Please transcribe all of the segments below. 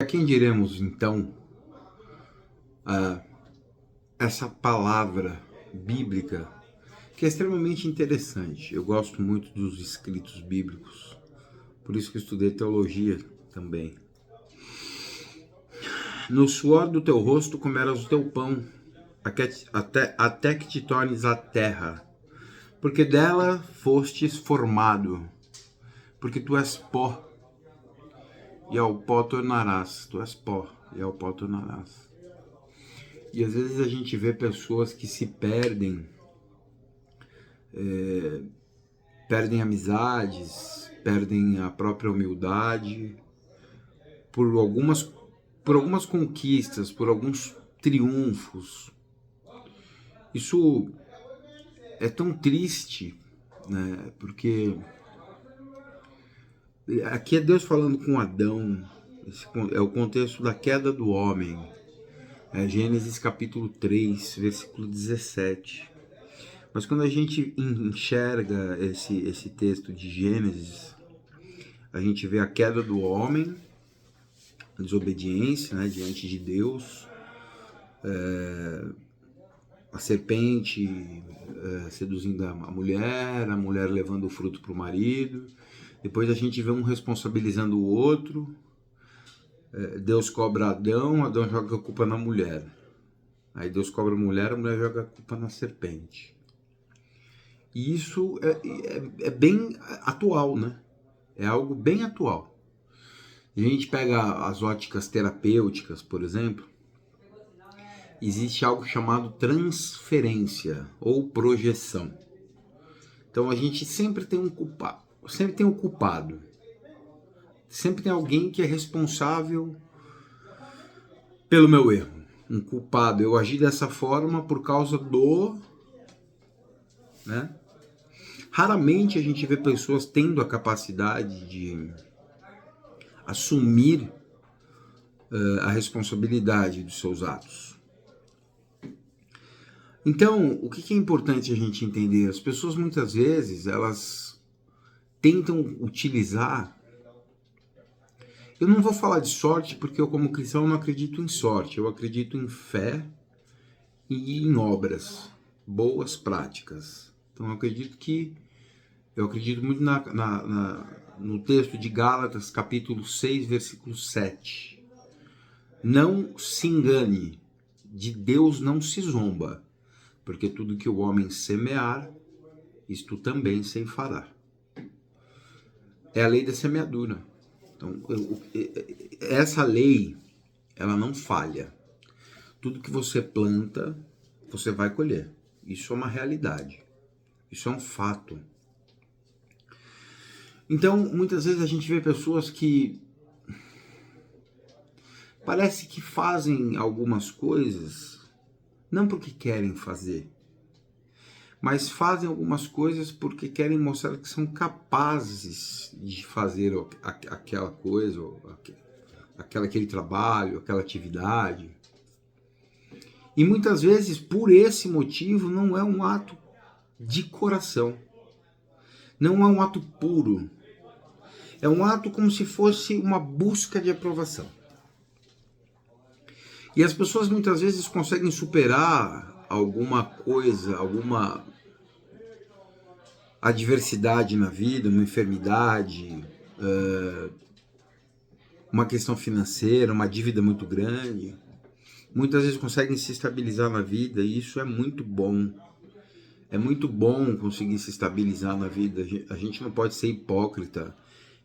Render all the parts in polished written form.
A quem diremos então essa palavra bíblica que é extremamente interessante? Eu gosto muito dos escritos bíblicos, por isso que eu estudei teologia também. No suor do teu rosto comerás o teu pão, até que te tornes a terra, porque dela fostes formado, porque tu és pó, e ao pó tornarás. Tu és pó, e ao pó tornarás. E às vezes a gente vê pessoas que se perdem, perdem amizades, perdem a própria humildade por algumas conquistas, por alguns triunfos. Isso é tão triste, né? Porque aqui é Deus falando com Adão, é o contexto da queda do homem. É Gênesis capítulo 3, versículo 17. Mas quando a gente enxerga esse texto de Gênesis, a gente vê a queda do homem, a desobediência, né, diante de Deus, a serpente seduzindo a mulher levando o fruto para o marido. Depois a gente vê um responsabilizando o outro. Deus cobra Adão, Adão joga a culpa na mulher. Aí Deus cobra a mulher joga a culpa na serpente. E isso é bem atual, né? É algo bem atual. A gente pega as óticas terapêuticas, por exemplo, existe algo chamado transferência ou projeção. Então a gente sempre tem um culpado, sempre tem alguém que é responsável pelo meu erro. Um culpado, eu agi dessa forma por causa do, né? Raramente a gente vê pessoas tendo a capacidade de assumir a responsabilidade dos seus atos. Então, o que é importante a gente entender? As pessoas muitas vezes, elas tentam utilizar... Eu não vou falar de sorte, porque eu como cristão não acredito em sorte. Eu acredito em fé e em obras, boas práticas. Então eu acredito muito no texto de Gálatas, capítulo 6, versículo 7. Não se engane, de Deus não se zomba, porque tudo que o homem semear, isto também se fará. É a lei da semeadura. Então, essa lei, ela não falha. Tudo que você planta, você vai colher. Isso é uma realidade. Isso é um fato. Então, muitas vezes a gente vê pessoas que parece que fazem algumas coisas não porque querem fazer, mas fazem algumas coisas porque querem mostrar que são capazes de fazer aquela coisa, aquele trabalho, aquela atividade. E muitas vezes, por esse motivo, não é um ato de coração. Não é um ato puro. É um ato como se fosse uma busca de aprovação. E as pessoas muitas vezes conseguem superar alguma coisa, alguma adversidade na vida, uma enfermidade, uma questão financeira, uma dívida muito grande. Muitas vezes conseguem se estabilizar na vida e isso é muito bom. É muito bom conseguir se estabilizar na vida. A gente não pode ser hipócrita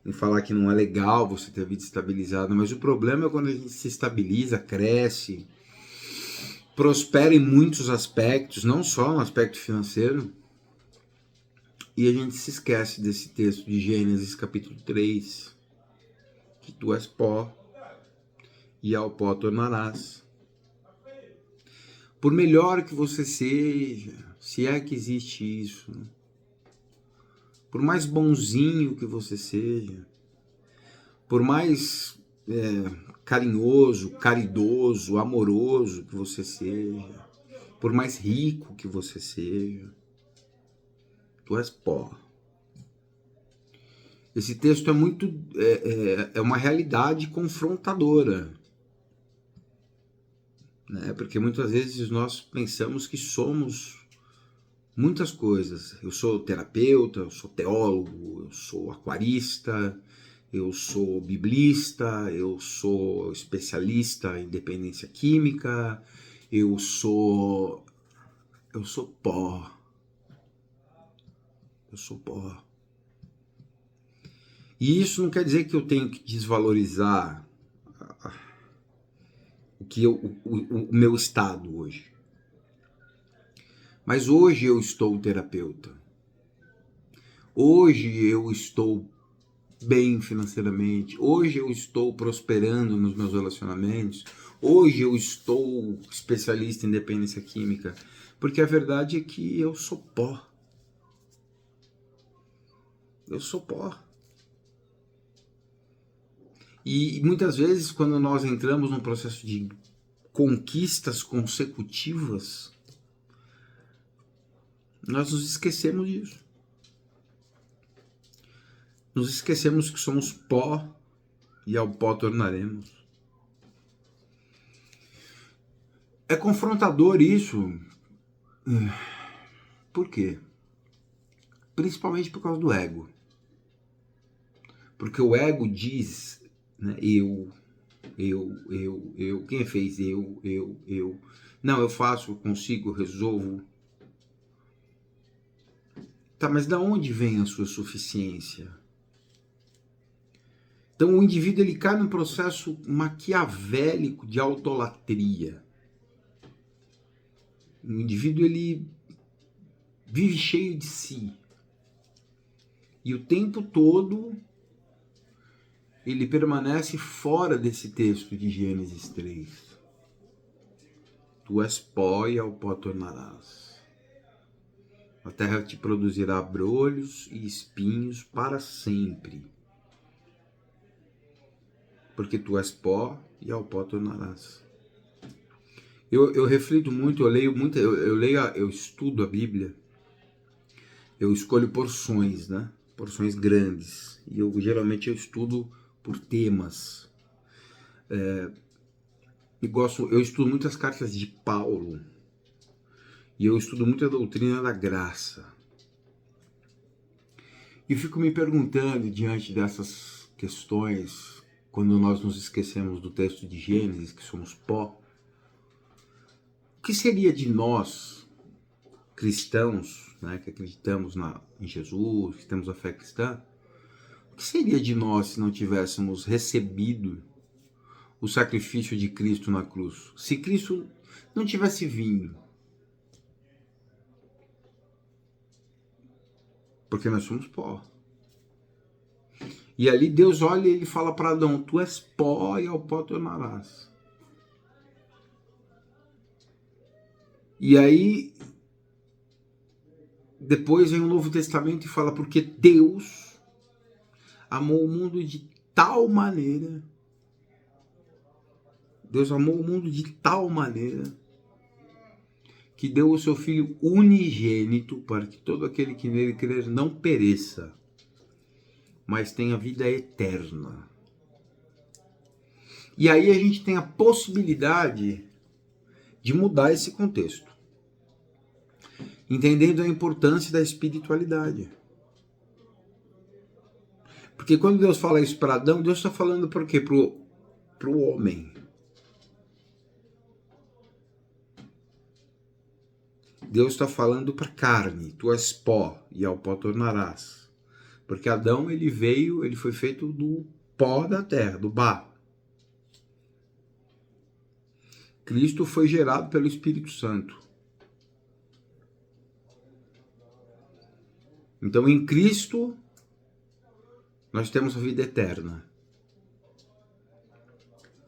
em falar que não é legal você ter a vida estabilizada, mas o problema é quando a gente se estabiliza, cresce, prospera em muitos aspectos, não só no aspecto financeiro, e a gente se esquece desse texto de Gênesis capítulo 3, que tu és pó, e ao pó tornarás. Por melhor que você seja, se é que existe isso, por mais bonzinho que você seja, por mais carinhoso, caridoso, amoroso que você seja, por mais rico que você seja, tu és pó. Esse texto é muito é uma realidade confrontadora, né? Porque muitas vezes nós pensamos que somos muitas coisas. Eu sou terapeuta, eu sou teólogo, eu sou aquarista, eu sou biblista, eu sou especialista em dependência química, eu sou pó. Eu sou pó. E isso não quer dizer que eu tenho que desvalorizar o meu estado hoje. Mas hoje eu estou terapeuta. Hoje eu estou bem financeiramente. Hoje eu estou prosperando nos meus relacionamentos. Hoje eu estou especialista em dependência química. Porque a verdade é que eu sou pó. Eu sou pó. E muitas vezes, quando nós entramos num processo de conquistas consecutivas, nós nos esquecemos disso. Nos esquecemos que somos pó e ao pó tornaremos. É confrontador isso. Por quê? Principalmente por causa do ego. Porque o ego diz, né, eu. Quem fez? Eu. Não, eu faço, eu consigo, eu resolvo. Tá, mas da onde vem a sua suficiência? Então o indivíduo ele cai num processo maquiavélico de autolatria. O indivíduo ele vive cheio de si. E o tempo todo ele permanece fora desse texto de Gênesis 3. Tu és pó e ao pó tornarás. A terra te produzirá brolhos e espinhos para sempre. Porque tu és pó e ao pó tornarás. Eu reflito muito, eu leio muito, eu estudo a Bíblia, eu escolho porções, né? Porções grandes. E geralmente eu estudo por temas. Eu estudo muitas cartas de Paulo. E eu estudo muito a doutrina da graça. E fico me perguntando, diante dessas questões, quando nós nos esquecemos do texto de Gênesis, que somos pó, o que seria de nós, cristãos, né, que acreditamos em Jesus, que temos a fé cristã, o que seria de nós se não tivéssemos recebido o sacrifício de Cristo na cruz? Se Cristo não tivesse vindo, porque nós somos pó. E ali Deus olha e ele fala para Adão, tu és pó e ao pó tornarás. E aí, depois vem o Novo Testamento e fala, porque Deus amou o mundo de tal maneira, Deus amou o mundo de tal maneira, que deu o seu Filho unigênito, para que todo aquele que nele crer não pereça, mas tenha vida eterna. E aí a gente tem a possibilidade de mudar esse contexto, entendendo a importância da espiritualidade. Porque quando Deus fala isso para Adão, Deus está falando por quê? Para o homem. Deus está falando para a carne, tu és pó e ao pó tornarás. Porque Adão ele foi feito do pó da terra, do barro. Cristo foi gerado pelo Espírito Santo. Então em Cristo nós temos a vida eterna.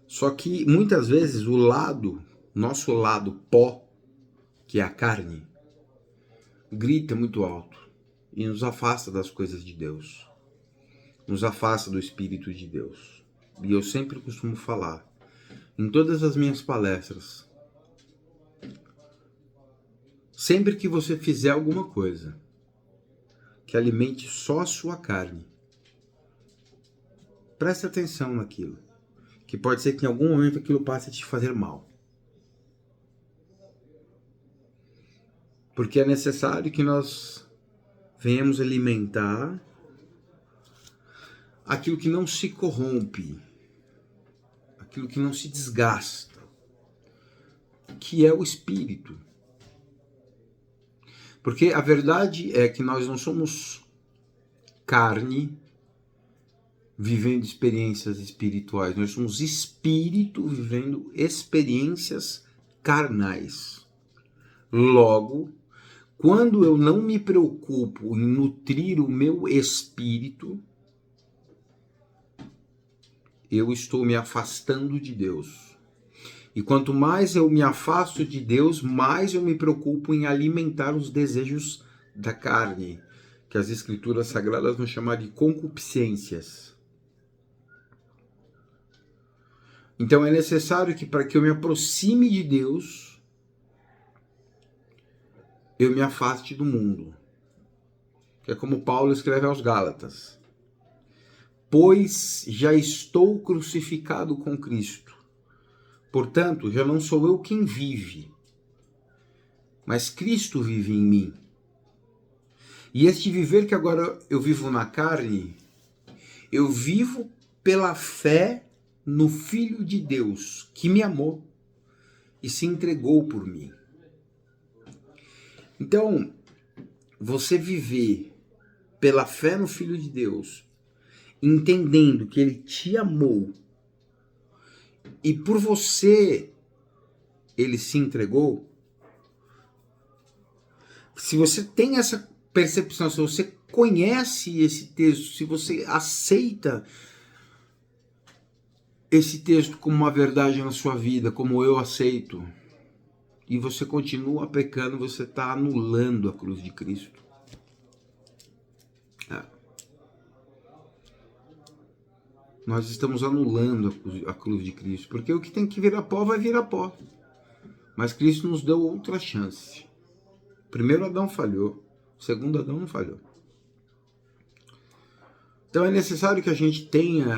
Só que muitas vezes nosso lado pó, que é a carne, grita muito alto e nos afasta das coisas de Deus, nos afasta do Espírito de Deus. E eu sempre costumo falar, em todas as minhas palestras, sempre que você fizer alguma coisa que alimente só a sua carne, preste atenção naquilo, que pode ser que em algum momento aquilo passe a te fazer mal. Porque é necessário que nós venhamos alimentar aquilo que não se corrompe, aquilo que não se desgasta, que é o espírito. Porque a verdade é que nós não somos carne vivendo experiências espirituais, nós somos espírito vivendo experiências carnais. Logo, quando eu não me preocupo em nutrir o meu espírito, eu estou me afastando de Deus. E quanto mais eu me afasto de Deus, mais eu me preocupo em alimentar os desejos da carne, que as Escrituras Sagradas vão chamar de concupiscências. Então é necessário que, para que eu me aproxime de Deus, eu me afaste do mundo. Que é como Paulo escreve aos Gálatas. Pois já estou crucificado com Cristo. Portanto, já não sou eu quem vive, mas Cristo vive em mim. E este viver que agora eu vivo na carne, eu vivo pela fé no Filho de Deus, que me amou e se entregou por mim. Então, você viver pela fé no Filho de Deus, entendendo que Ele te amou e por você Ele se entregou, se você tem essa percepção, se você conhece esse texto, se você aceita esse texto como uma verdade na sua vida, como eu aceito, e você continua pecando, você está anulando a cruz de Cristo. Nós estamos anulando a cruz de Cristo, porque o que tem que virar pó vai virar pó. Mas Cristo nos deu outra chance. O primeiro Adão falhou, o segundo Adão não falhou. Então é necessário que a gente tenha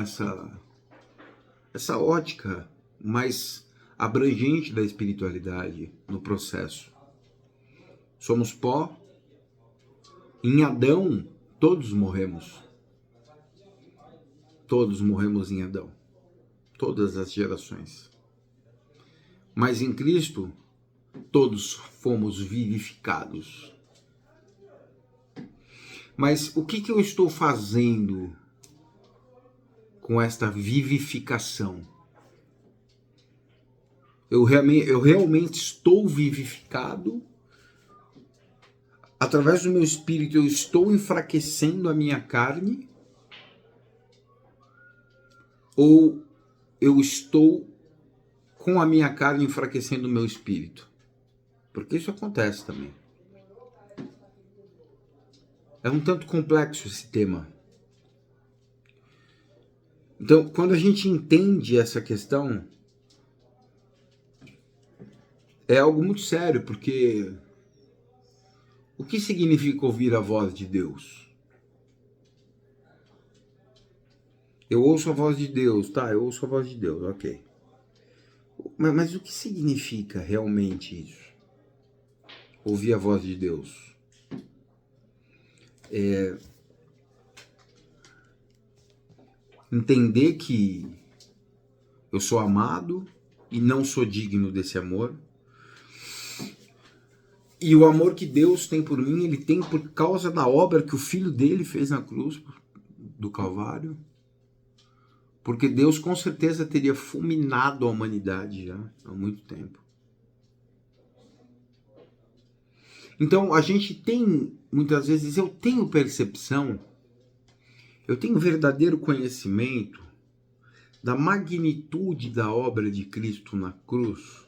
essa ótica mais abrangente da espiritualidade no processo. Somos pó. Em Adão, todos morremos. Todos morremos em Adão. Todas as gerações. Mas em Cristo, todos fomos vivificados. Mas o que eu estou fazendo com esta vivificação? Eu realmente estou vivificado? Através do meu espírito, eu estou enfraquecendo a minha carne? Ou eu estou com a minha carne enfraquecendo o meu espírito? Porque isso acontece também. É um tanto complexo esse tema. Então, quando a gente entende essa questão, é algo muito sério, porque o que significa ouvir a voz de Deus? Eu ouço a voz de Deus, tá? Eu ouço a voz de Deus, ok. Mas o que significa realmente isso? Ouvir a voz de Deus? Entender que eu sou amado e não sou digno desse amor. E o amor que Deus tem por mim, Ele tem por causa da obra que o Filho dele fez na cruz do Calvário. Porque Deus com certeza teria fulminado a humanidade já há muito tempo. Então a gente tem, muitas vezes, eu tenho percepção, eu tenho verdadeiro conhecimento da magnitude da obra de Cristo na cruz.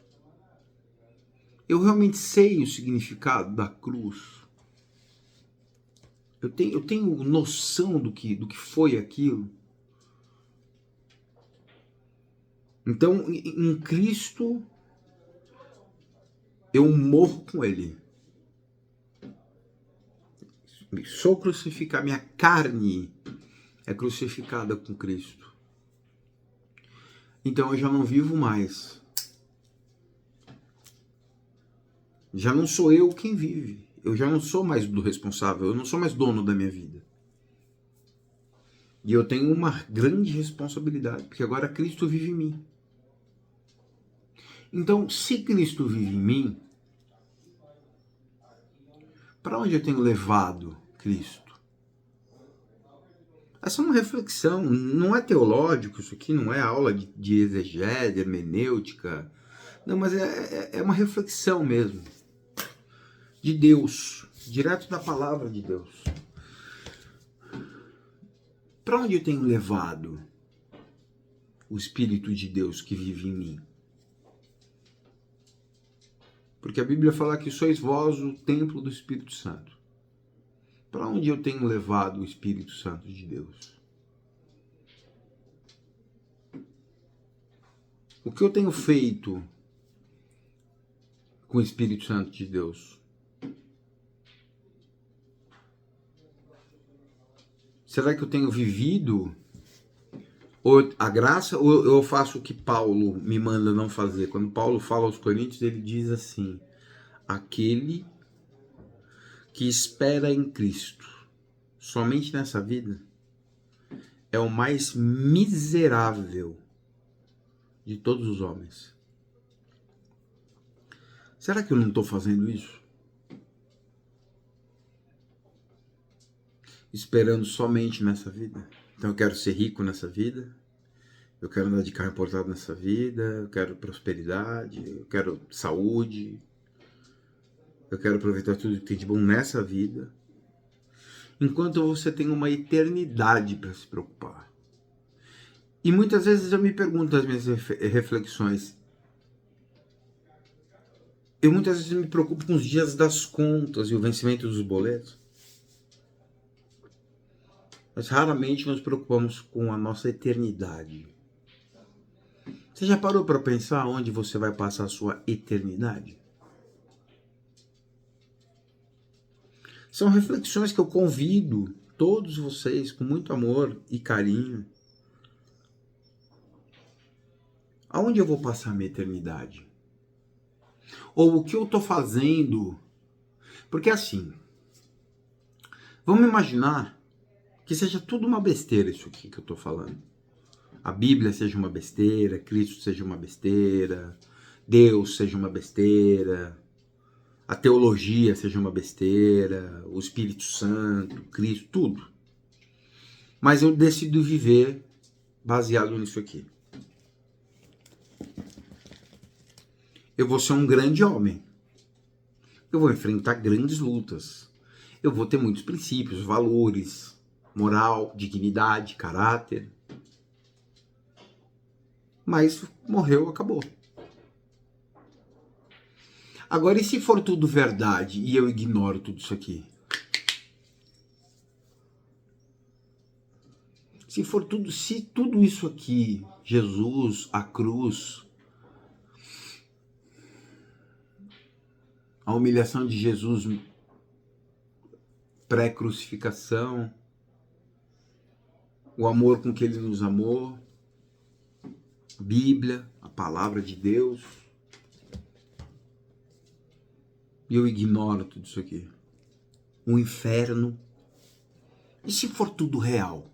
Eu realmente sei o significado da cruz. Eu tenho noção do que foi aquilo. Então, em Cristo, eu morro com Ele. Sou crucificado, minha carne é crucificada com Cristo. Então eu já não vivo mais. Já não sou eu quem vive. Eu já não sou mais do responsável. Eu não sou mais dono da minha vida. E eu tenho uma grande responsabilidade, porque agora Cristo vive em mim. Então, se Cristo vive em mim, para onde eu tenho levado Cristo? Essa é uma reflexão, não é teológico isso aqui, não é aula de exegese, de hermenêutica, não, mas é uma reflexão mesmo, de Deus, direto da palavra de Deus. Para onde eu tenho levado o Espírito de Deus que vive em mim? Porque a Bíblia fala que sois vós o templo do Espírito Santo. Para onde eu tenho levado o Espírito Santo de Deus? O que eu tenho feito com o Espírito Santo de Deus? Será que eu tenho vivido a graça ou eu faço o que Paulo me manda não fazer? Quando Paulo fala aos Coríntios, ele diz assim: aquele que espera em Cristo somente nessa vida é o mais miserável de todos os homens. Será que eu não estou fazendo isso? Esperando somente nessa vida? Então eu quero ser rico nessa vida, eu quero andar de carro importado nessa vida, eu quero prosperidade, eu quero saúde, eu quero aproveitar tudo que tem de bom nessa vida, enquanto você tem uma eternidade para se preocupar. E muitas vezes eu me pergunto nas minhas reflexões, eu muitas vezes me preocupo com os dias das contas e o vencimento dos boletos, mas raramente nos preocupamos com a nossa eternidade. Você já parou para pensar onde você vai passar a sua eternidade? São reflexões que eu convido todos vocês com muito amor e carinho. Aonde eu vou passar a minha eternidade? Ou o que eu estou fazendo? Porque assim, vamos imaginar que seja tudo uma besteira isso aqui que eu estou falando. A Bíblia seja uma besteira, Cristo seja uma besteira, Deus seja uma besteira, a teologia seja uma besteira, o Espírito Santo, Cristo, tudo. Mas eu decido viver baseado nisso aqui. Eu vou ser um grande homem. Eu vou enfrentar grandes lutas. Eu vou ter muitos princípios, valores, moral, dignidade, caráter. Mas morreu, acabou. Agora, e se for tudo verdade e eu ignoro tudo isso aqui? Se tudo isso aqui, Jesus, a cruz, a humilhação de Jesus pré-crucificação, o amor com que ele nos amou, a Bíblia, a palavra de Deus, e eu ignoro tudo isso aqui. O inferno. E se for tudo real?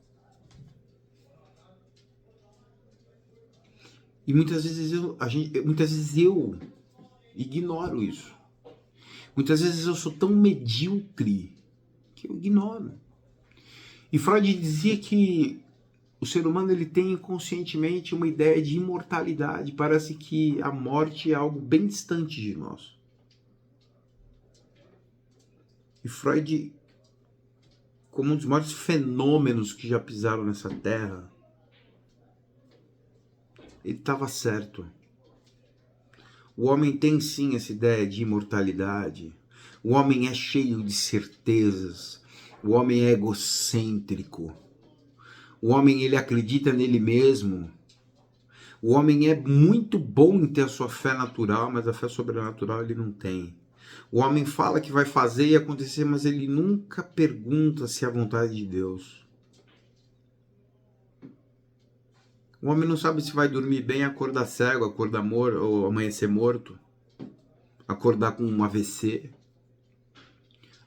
E muitas vezes eu ignoro isso. Muitas vezes eu sou tão medíocre que eu ignoro. E Freud dizia que o ser humano ele tem inconscientemente uma ideia de imortalidade. Parece que a morte é algo bem distante de nós. E Freud, como um dos maiores fenômenos que já pisaram nessa terra, ele estava certo. O homem tem sim essa ideia de imortalidade. O homem é cheio de certezas. O homem é egocêntrico. O homem ele acredita nele mesmo. O homem é muito bom em ter a sua fé natural, mas a fé sobrenatural ele não tem. O homem fala que vai fazer e acontecer, mas ele nunca pergunta se é a vontade de Deus. O homem não sabe se vai dormir bem, acordar cego, acordar morto, ou amanhecer morto, acordar com um AVC,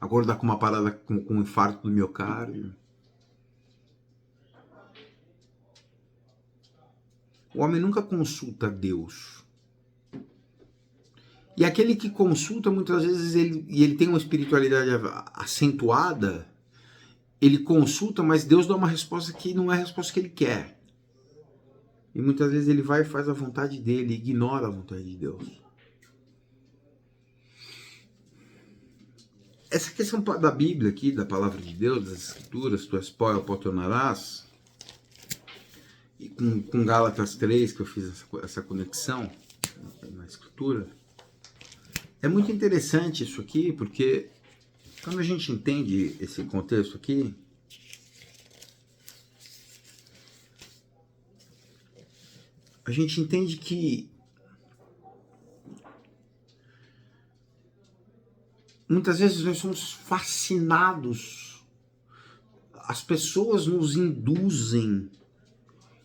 acordar com uma parada com um infarto do miocárdio. O homem nunca consulta Deus. E aquele que consulta, muitas vezes, ele tem uma espiritualidade acentuada, ele consulta, mas Deus dá uma resposta que não é a resposta que ele quer. E muitas vezes ele vai e faz a vontade dele, ignora a vontade de Deus. Essa questão da Bíblia aqui, da palavra de Deus, das Escrituras, tu és pó e ao pó tornarás, e com Gálatas 3, que eu fiz essa conexão na Escritura, é muito interessante isso aqui, porque quando a gente entende esse contexto aqui, a gente entende que muitas vezes nós somos fascinados, as pessoas nos induzem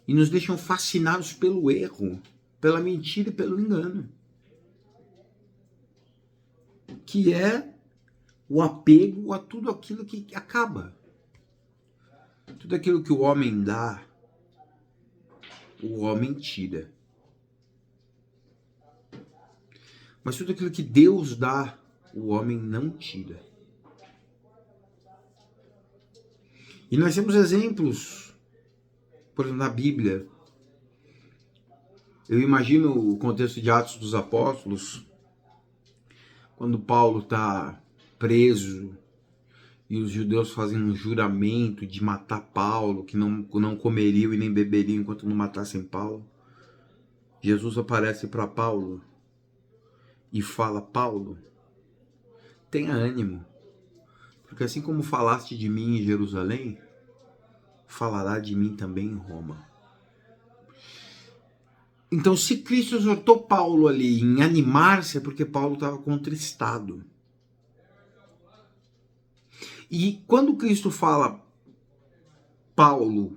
e nos deixam fascinados pelo erro, pela mentira e pelo engano, que é o apego a tudo aquilo que acaba. Tudo aquilo que o homem dá, o homem tira. Mas tudo aquilo que Deus dá, o homem não tira. E nós temos exemplos, por exemplo, na Bíblia. Eu imagino o contexto de Atos dos Apóstolos, quando Paulo está preso e os judeus fazem um juramento de matar Paulo, que não comeriam e nem beberiam enquanto não matassem Paulo. Jesus aparece para Paulo e fala: Paulo, tenha ânimo, porque assim como falaste de mim em Jerusalém, falará de mim também em Roma. Então, se Cristo exortou Paulo ali em animar-se, é porque Paulo estava contristado. E quando Cristo fala, Paulo,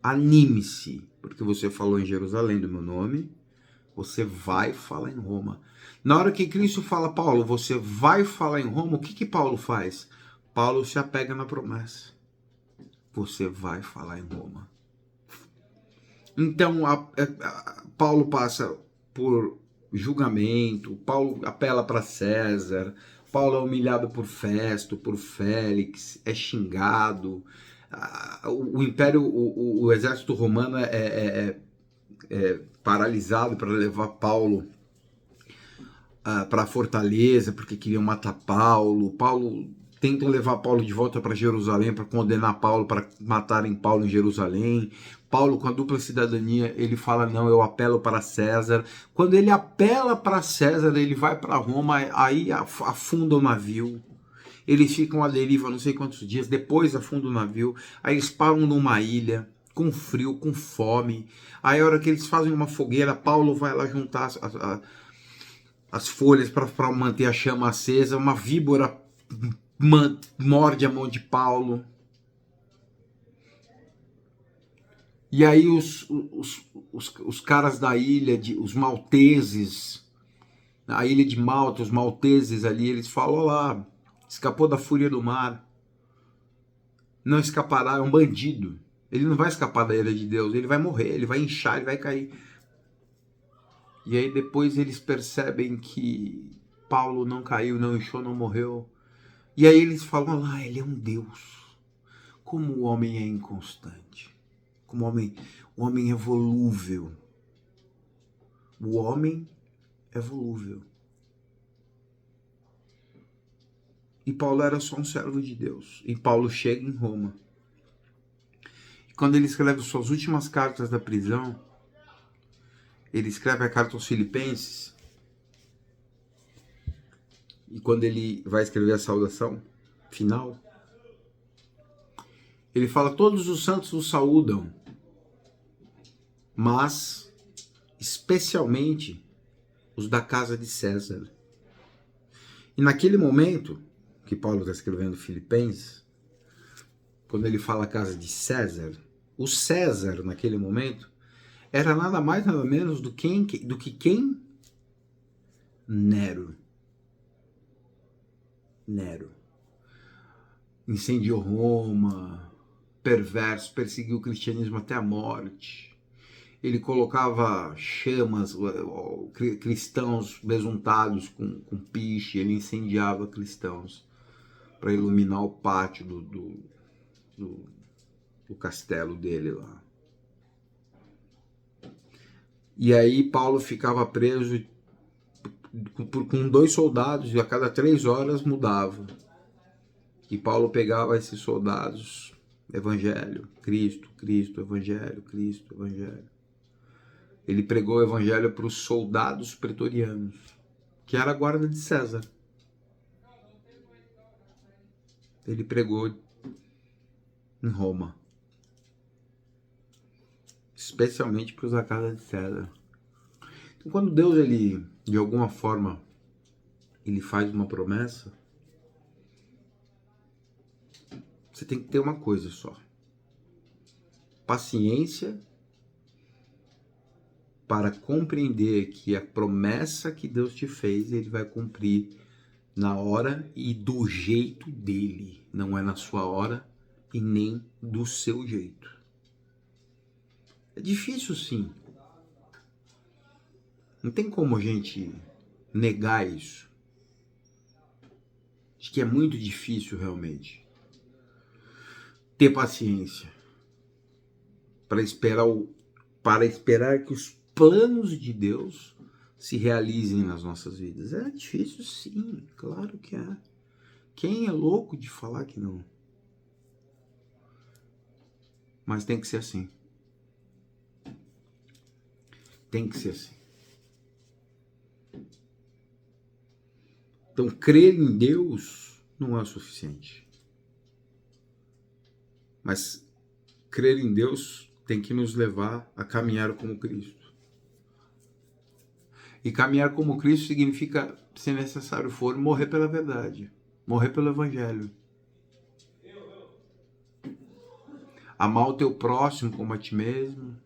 anime-se, porque você falou em Jerusalém do meu nome, você vai falar em Roma. Na hora que Cristo fala, Paulo, você vai falar em Roma, o que Paulo faz? Paulo se apega na promessa. Você vai falar em Roma. Então, Paulo passa por julgamento, Paulo apela para César, Paulo é humilhado por Festo, por Félix, é xingado. O império, o exército romano é paralisado para levar Paulo para a fortaleza, porque queriam matar Paulo. Tentam levar Paulo de volta para Jerusalém, para condenar Paulo, para matarem Paulo em Jerusalém. Paulo, com a dupla cidadania, ele fala, não, eu apelo para César. Quando ele apela para César, ele vai para Roma, aí afunda o navio. Eles ficam à deriva não sei quantos dias, depois afunda o navio, aí eles param numa ilha, com frio, com fome. Aí a hora que eles fazem uma fogueira, Paulo vai lá juntar as folhas para manter a chama acesa, uma víbora morde a mão de Paulo. E aí os caras da ilha, os malteses, a ilha de Malta, os malteses ali, eles falam, olha lá, escapou da fúria do mar, não escapará, é um bandido, ele não vai escapar da ira de Deus, ele vai morrer, ele vai inchar, ele vai cair. E aí depois eles percebem que Paulo não caiu, não inchou, não morreu. E aí eles falam, olha lá, ele é um Deus. Como o homem é inconstante. Como o homem é volúvel. O homem é volúvel. E Paulo era só um servo de Deus. E Paulo chega em Roma. E quando ele escreve suas últimas cartas da prisão, ele escreve a carta aos Filipenses. E quando ele vai escrever a saudação final, ele fala, todos os santos o saúdam, mas especialmente os da casa de César. E naquele momento que Paulo está escrevendo Filipenses, quando ele fala a casa de César, o César naquele momento era nada mais, nada menos do que quem? Nero. Nero. Incendiou Roma, perverso, perseguiu o cristianismo até a morte. Ele colocava chamas, cristãos besuntados com piche, ele incendiava cristãos para iluminar o pátio do castelo dele lá. E aí Paulo ficava preso com 2 soldados e a cada 3 horas mudava. E Paulo pegava esses soldados, evangelho, Cristo, Cristo, evangelho, Cristo, evangelho. Ele pregou o evangelho para os soldados pretorianos, que era a guarda de César. Ele pregou em Roma, especialmente para os da casa de César. Então, quando Deus, ele, de alguma forma, ele faz uma promessa, você tem que ter uma coisa só: paciência para compreender que a promessa que Deus te fez, ele vai cumprir na hora e do jeito dele, não é na sua hora e nem do seu jeito. É difícil, sim. Não tem como a gente negar isso. Acho que é muito difícil realmente ter paciência para esperar que os planos de Deus se realizem nas nossas vidas. É difícil, sim, claro que é. Quem é louco de falar que não? Mas tem que ser assim. Tem que ser assim. Então, crer em Deus não é o suficiente. Mas crer em Deus tem que nos levar a caminhar como Cristo. E caminhar como Cristo significa, se necessário for, morrer pela verdade, morrer pelo Evangelho. Amar o teu próximo como a ti mesmo.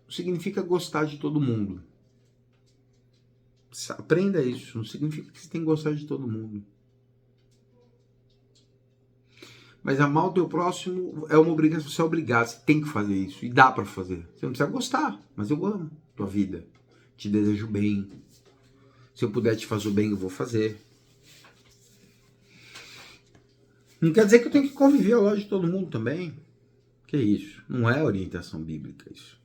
Não significa gostar de todo mundo. Aprenda isso. Não significa que você tem que gostar de todo mundo. Mas amar o teu próximo é uma obrigação. Você é obrigado, você tem que fazer isso. E dá para fazer. Você não precisa gostar, mas eu amo tua vida. Te desejo bem. Se eu puder te fazer o bem, eu vou fazer. Não quer dizer que eu tenho que conviver ao lado de todo mundo também. Que isso? Não é orientação bíblica isso.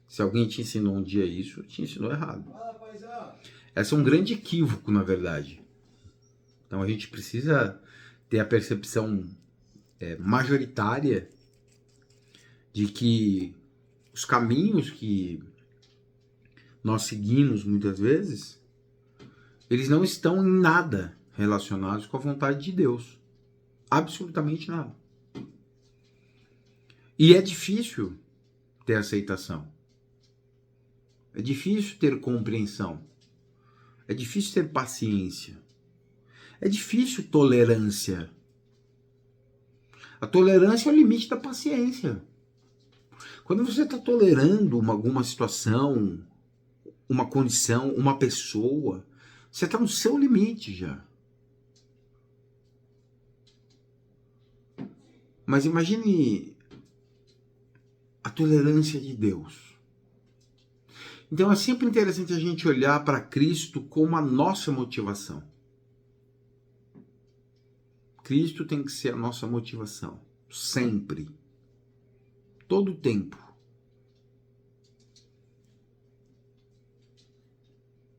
Se alguém te ensinou um dia isso, te ensinou errado. Esse é um grande equívoco, na verdade. Então a gente precisa ter a percepção majoritária de que os caminhos que nós seguimos muitas vezes, eles não estão em nada relacionados com a vontade de Deus. Absolutamente nada. E é difícil ter aceitação. É difícil ter compreensão. É difícil ter paciência. É difícil tolerância. A tolerância é o limite da paciência. Quando você está tolerando alguma situação, uma condição, uma pessoa, você está no seu limite já. Mas imagine a tolerância de Deus. Então é sempre interessante a gente olhar para Cristo como a nossa motivação. Cristo tem que ser a nossa motivação. Sempre. Todo o tempo.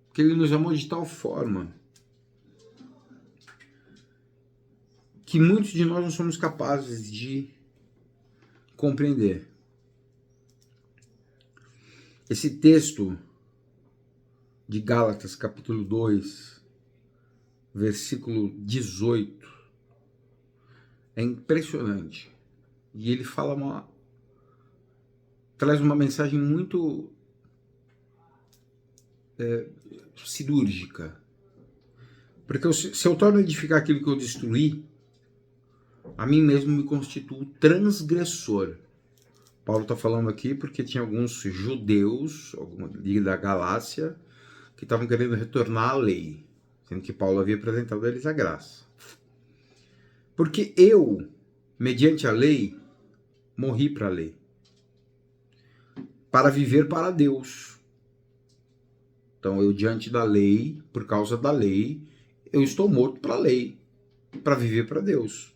Porque Ele nos amou de tal forma que muitos de nós não somos capazes de compreender. Esse texto de Gálatas, capítulo 2, versículo 18, é impressionante. E ele traz uma mensagem muito cirúrgica. Porque se eu torno a edificar aquilo que eu destruí, a mim mesmo me constituo transgressor. Paulo está falando aqui porque tinha alguns judeus, da Galácia, que estavam querendo retornar à lei, sendo que Paulo havia apresentado a eles a graça. Porque eu, mediante a lei, morri para a lei, para viver para Deus. Então eu, diante da lei, por causa da lei, eu estou morto para a lei, para viver para Deus.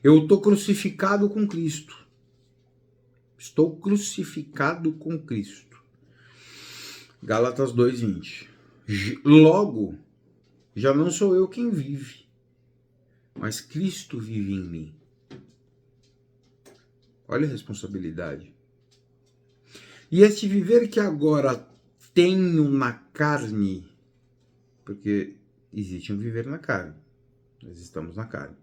Eu estou crucificado com Cristo. Estou crucificado com Cristo. Gálatas 2:20. Logo, já não sou eu quem vive, mas Cristo vive em mim. Olha a responsabilidade. E este viver que agora tenho na carne, porque existe um viver na carne, nós estamos na carne.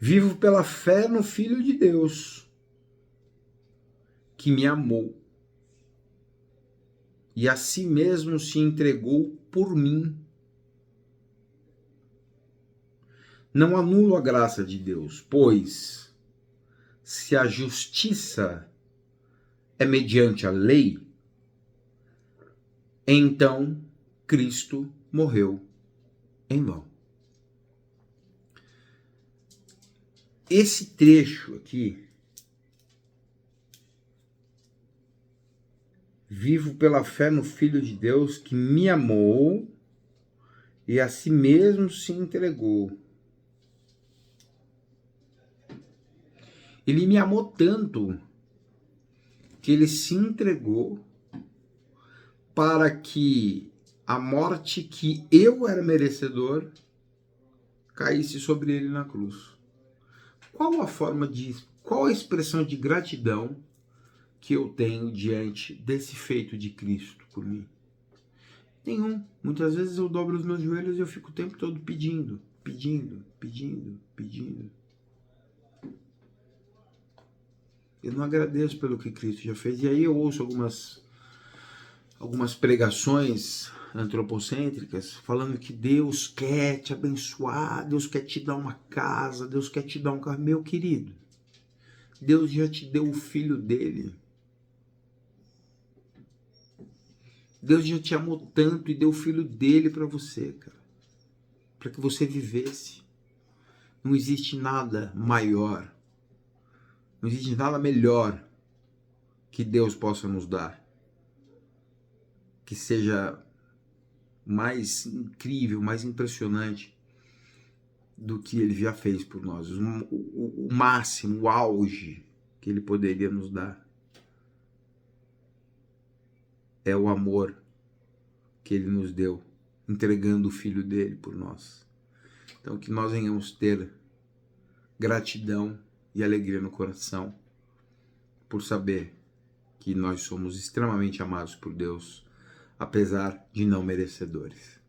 Vivo pela fé no Filho de Deus, que me amou e a si mesmo se entregou por mim. Não anulo a graça de Deus, pois se a justiça é mediante a lei, então Cristo morreu em vão. Esse trecho aqui, vivo pela fé no Filho de Deus que me amou e a si mesmo se entregou. Ele me amou tanto que ele se entregou para que a morte que eu era merecedor caísse sobre ele na cruz. Qual a expressão de gratidão que eu tenho diante desse feito de Cristo por mim? Nenhum. Muitas vezes eu dobro os meus joelhos e eu fico o tempo todo pedindo. Eu não agradeço pelo que Cristo já fez. E aí eu ouço algumas pregações antropocêntricas falando que Deus quer te abençoar, Deus quer te dar uma casa, Deus quer te dar um carro. Meu querido, Deus já te deu o filho dele. Deus já te amou tanto e deu o filho dele para você, cara. Para que você vivesse. Não existe nada maior, não existe nada melhor que Deus possa nos dar, que seja mais incrível, mais impressionante do que ele já fez por nós. O máximo, o auge que ele poderia nos dar é o amor que ele nos deu, entregando o filho dele por nós. Então que nós venhamos ter gratidão e alegria no coração por saber que nós somos extremamente amados por Deus, apesar de não merecedores.